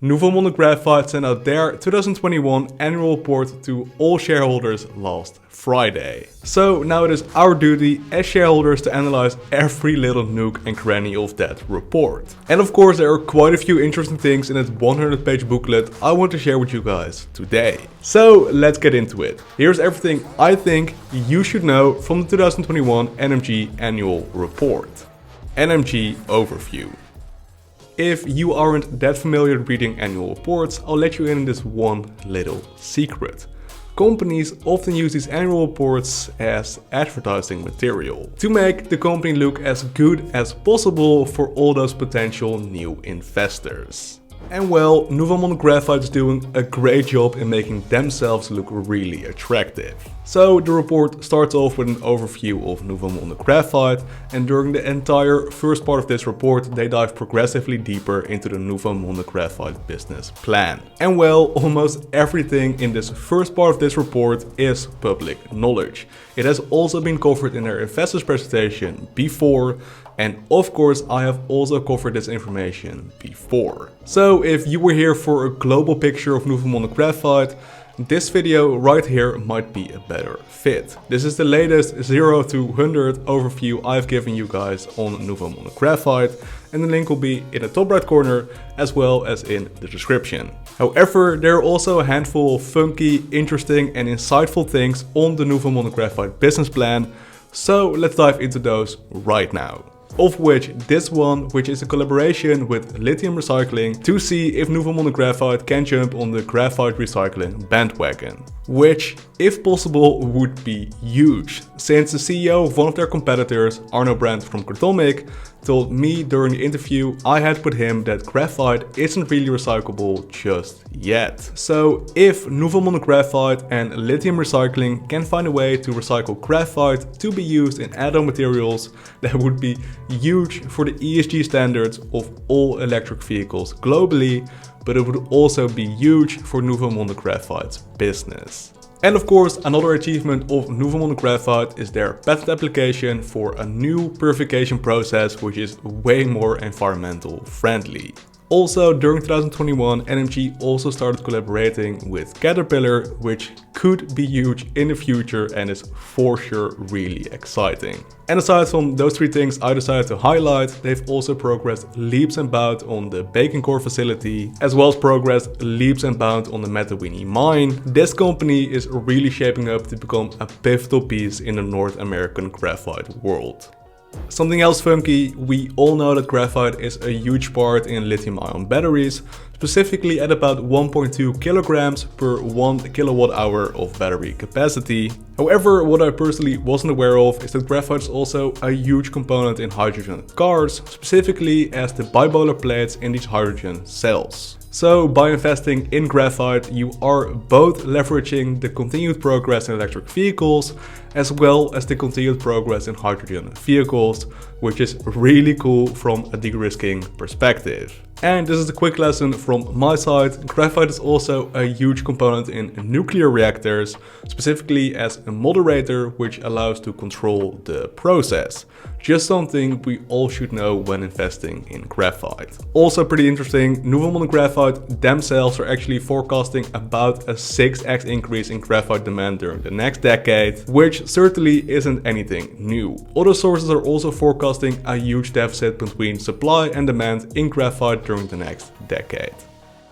Nouveau Monde Graphite sent out their 2021 annual report to all shareholders last Friday. So now it is our duty as shareholders to analyze every little nook and cranny of that report. And of course there are quite a few interesting things in that 100-page booklet I want to share with you guys today. So let's get into it. Here's everything I think you should know from the 2021 NMG annual report. NMG Overview. If you aren't that familiar with reading annual reports, I'll let you in this one little secret. Companies often use these annual reports as advertising material to make the company look as good as possible for all those potential new investors. And well, Nouveau Monde Graphite is doing a great job in making themselves look really attractive. So the report starts off with an overview of Nouveau Monde Graphite, and during the entire first part of this report they dive progressively deeper into the Nouveau Monde Graphite business plan. And well, almost everything in this first part of this report is public knowledge. It has also been covered in their investors presentation before, and of course I have also covered this information before. So if you were here for a global picture of Nouveau Monde Graphite, this video right here might be a better fit. This is the latest 0 to 100 overview I've given you guys on Nouveau Monde Graphite, and the link will be in the top right corner as well as in the description. However, there are also a handful of funky, interesting and insightful things on the Nouveau Monde Graphite business plan, so let's dive into those right now. Of which this one, which is a collaboration with lithium recycling to see if Nouveau Monde Graphite can jump on the graphite recycling bandwagon. Which, if possible, would be huge, since the CEO of one of their competitors, Arno Brandt from Cartomic, told me during the interview I had with him that graphite isn't really recyclable just yet. So if Nouveau Monde Graphite and lithium recycling can find a way to recycle graphite to be used in add-on materials, that would be huge for the ESG standards of all electric vehicles globally, but it would also be huge for Nouveau Monde Graphite's business. And of course, another achievement of Nouveau Monde Graphite is their patent application for a new purification process which is way more environmental friendly. Also, during 2021, NMG also started collaborating with Caterpillar, which could be huge in the future and is for sure really exciting. And aside from those three things I decided to highlight, they've also progressed leaps and bounds on the bacon core facility, as well as progressed leaps and bounds on the Metawini mine. This company is really shaping up to become a pivotal piece in the North American graphite world. Something else funky, we all know that graphite is a huge part in lithium-ion batteries, specifically at about 1.2 kilograms per 1 kilowatt hour of battery capacity. However, what I personally wasn't aware of is that graphite is also a huge component in hydrogen cars, specifically as the bipolar plates in these hydrogen cells. So by investing in graphite, you are both leveraging the continued progress in electric vehicles as well as the continued progress in hydrogen vehicles, which is really cool from a de-risking perspective. And this is a quick lesson from my side. Graphite is also a huge component in nuclear reactors, specifically as a moderator which allows to control the process. Just something we all should know when investing in graphite. Also pretty interesting, Nouveau Monde Graphite themselves are actually forecasting about a 6x increase in graphite demand during the next decade, which certainly isn't anything new. Other sources are also forecasting a huge deficit between supply and demand in graphite during the next decade.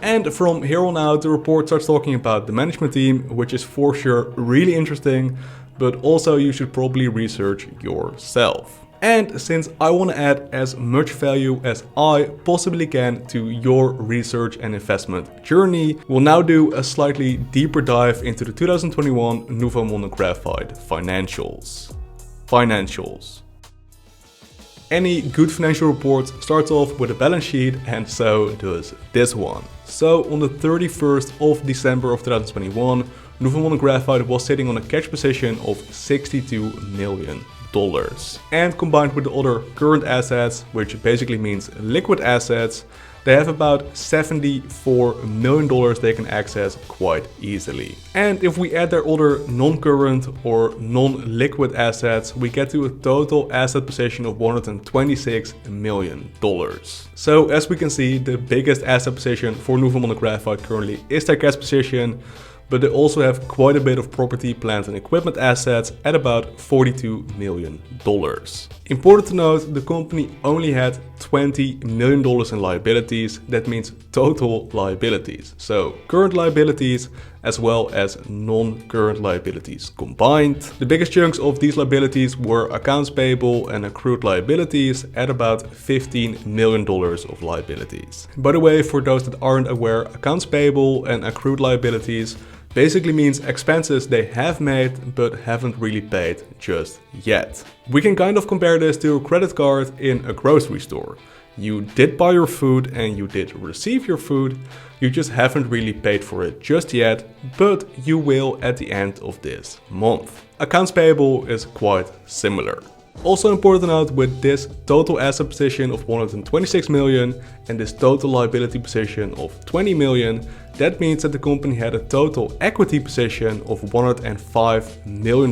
And from here on out, the report starts talking about the management team, which is for sure really interesting, but also you should probably research yourself. And since I want to add as much value as I possibly can to your research and investment journey, we'll now do a slightly deeper dive into the 2021 Nouveau Monde Graphite financials. Any good financial report starts off with a balance sheet, and so does this one. So on the 31st of December of 2021, Nouveau Monde Graphite was sitting on a cash position of $62 million. And combined with the other current assets, which basically means liquid assets, they have about $74 million they can access quite easily. And if we add their other non-current or non-liquid assets, we get to a total asset position of $126 million. So as we can see, the biggest asset position for Nouveau Monde Graphite currently is their cash position, but they also have quite a bit of property, plant and equipment assets at about $42 million. Important to note, the company only had $20 million in liabilities. That means total liabilities. So current liabilities as well as non-current liabilities combined. The biggest chunks of these liabilities were accounts payable and accrued liabilities at about $15 million of liabilities. By the way, for those that aren't aware, accounts payable and accrued liabilities basically means expenses they have made but haven't really paid just yet. We can kind of compare this to a credit card in a grocery store. You did buy your food and you did receive your food, you just haven't really paid for it just yet, but you will at the end of this month. Accounts payable is quite similar. Also important to note, with this total asset position of $126 million and this total liability position of $20 million, that means that the company had a total equity position of $105 million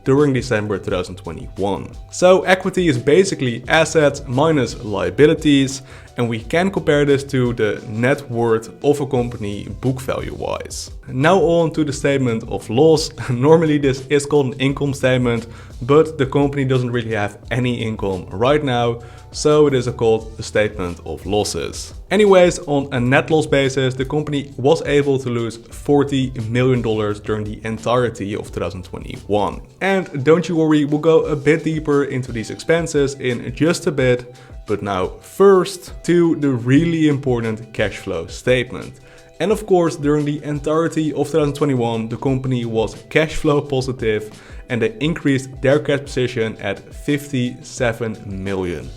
during December 2021. So equity is basically assets minus liabilities, and we can compare this to the net worth of a company book value wise. Now on to the statement of loss. Normally this is called an income statement, but the company doesn't really have any income right now, so it is called a statement of losses. Anyways, on a net loss basis, the company was able to lose $40 million during the entirety of 2021. And don't you worry, we'll go a bit deeper into these expenses in just a bit. But now first to the really important cash flow statement. And of course, during the entirety of 2021, the company was cash flow positive and they increased their cash position at $57 million.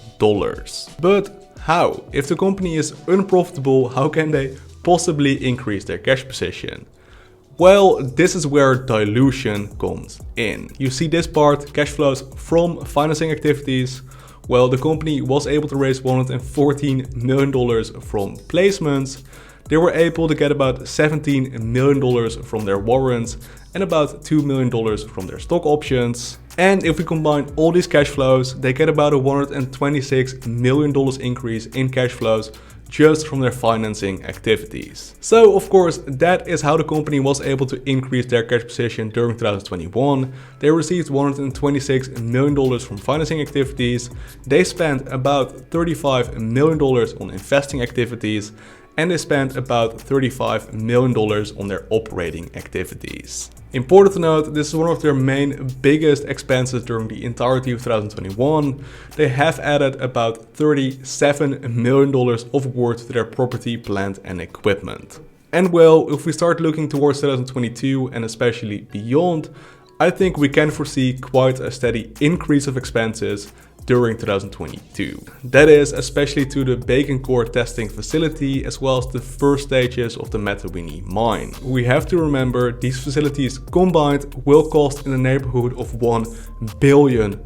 But how? If the company is unprofitable, how can they possibly increase their cash position? Well, this is where dilution comes in. You see this part, cash flows from financing activities. Well, the company was able to raise $114 million from placements. They were able to get about $17 million from their warrants and about $2 million from their stock options. And if we combine all these cash flows, they get about a $126 million increase in cash flows just from their financing activities. So of course, that is how the company was able to increase their cash position during 2021. They received $126 million from financing activities. They spent about $35 million on investing activities, and they spent about $35 million on their operating activities. Important to note, this is one of their main biggest expenses during the entirety of 2021. They have added about $37 million of worth to their property, plant and equipment. And well, if we start looking towards 2022 and especially beyond, I think we can foresee quite a steady increase of expenses during 2022. That is especially to the bacon core testing facility as well as the first stages of the Metawini mine. We have to remember these facilities combined will cost in the neighborhood of $1 billion.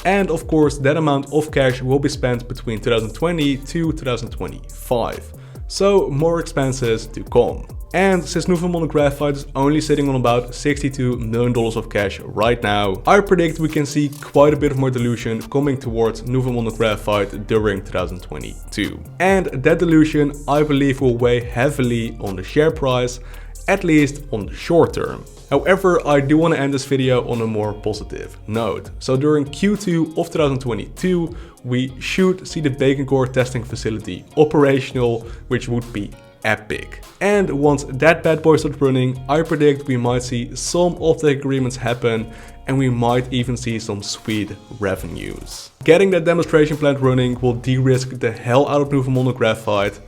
And of course that amount of cash will be spent between 2020 to 2025. So more expenses to come. And since Nouveau Monde Graphite is only sitting on about $62 million of cash right now, I predict we can see quite a bit of more dilution coming towards Nouveau Monde Graphite during 2022. And that dilution, I believe, will weigh heavily on the share price, at least on the short term. However, I do want to end this video on a more positive note. So during Q2 of 2022, we should see the bacon core testing facility operational, which would be epic. And once that bad boy starts running, I predict we might see some offtake agreements happen and we might even see some sweet revenues. Getting that demonstration plant running will de-risk the hell out of Nouveau Monde Graphite,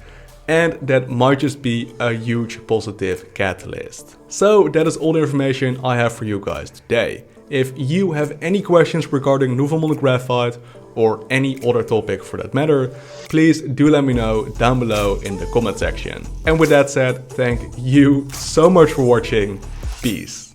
and that might just be a huge positive catalyst. So that is all the information I have for you guys today. If you have any questions regarding Nouveau Monde Graphite or any other topic for that matter, please do let me know down below in the comment section. And with that said, thank you so much for watching. Peace.